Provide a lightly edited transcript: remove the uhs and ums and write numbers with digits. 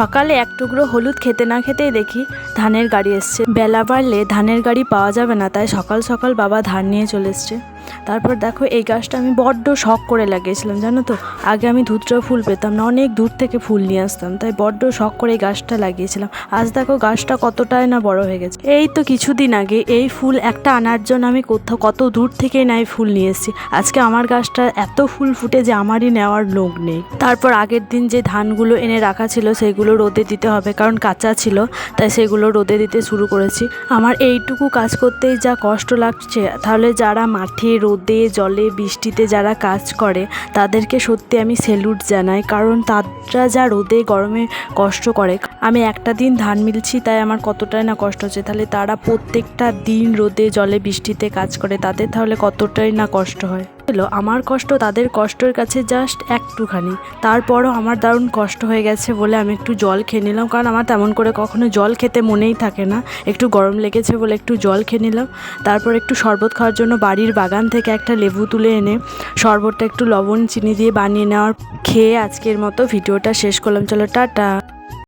সকালে এক টুকরো হলুদ খেতে না খেতেই দেখি ধানের গাড়ি এসছে। বেলা বাড়লে ধানের গাড়ি পাওয়া যাবে না, তাই সকাল সকাল বাবা ধান নিয়ে চলে এসছে। তারপর দেখো এই গাছটা আমি বড্ড শখ করে লাগিয়েছিলাম, জানো তো। আগে আমি ধুতরা ফুল পেতাম না, অনেক দূর থেকে ফুল নিয়ে আসতাম, তাই বড্ড শখ করে এই গাছটা লাগিয়েছিলাম। আজ দেখো গাছটা কতটাই না বড় হয়ে গেছে। এই তো কিছুদিন আগে এই ফুল একটা আনার জন্য আমি কত দূর থেকেই না এই ফুল নিয়ে এসেছি। আজকে আমার গাছটা এত ফুল ফুটে যে আমারই নেওয়ার লোক নেই। তারপর আগের দিন যে ধানগুলো এনে রাখা ছিল সেগুলো রোদে দিতে হবে, কারণ কাঁচা ছিল, তাই সেগুলো রোদে দিতে শুরু করেছি। আমার এইটুকু কাজ করতেই যা কষ্ট লাগছে, তাহলে যারা মাঠে রোদে জলে বৃষ্টিতে যারা কাজ করে তাদেরকে সত্যি আমি স্যালুট জানাই, কারণ তারা যা রোদে গরমে কষ্ট করে। আমি একটা দিন ধান মিলছি তাই আমার কতটাই না কষ্ট হচ্ছে, তাহলে তারা প্রত্যেকটা দিন রোদে জলে বৃষ্টিতে কাজ করে, তাদের তাহলে কতটাই না কষ্ট হয়। আমার কষ্ট তাদের কষ্টের কাছে জাস্ট একটুখানি, তারপরও আমার দারুণ কষ্ট হয়ে গেছে বলে আমি একটু জল খেয়ে নিলাম, কারণ আমার তেমন করে কখনো জল খেতে মনেই থাকে না। একটু গরম লেগেছে বলে একটু জল খেয়ে নিলাম। তারপর একটু শরবত খাওয়ার জন্য বাড়ির বাগান থেকে একটা লেবু তুলে এনে শরবতটা একটু লবণ চিনি দিয়ে বানিয়ে নেওয়ার খেয়ে আজকের মতো ভিডিওটা শেষ করলাম। চলো টাটা।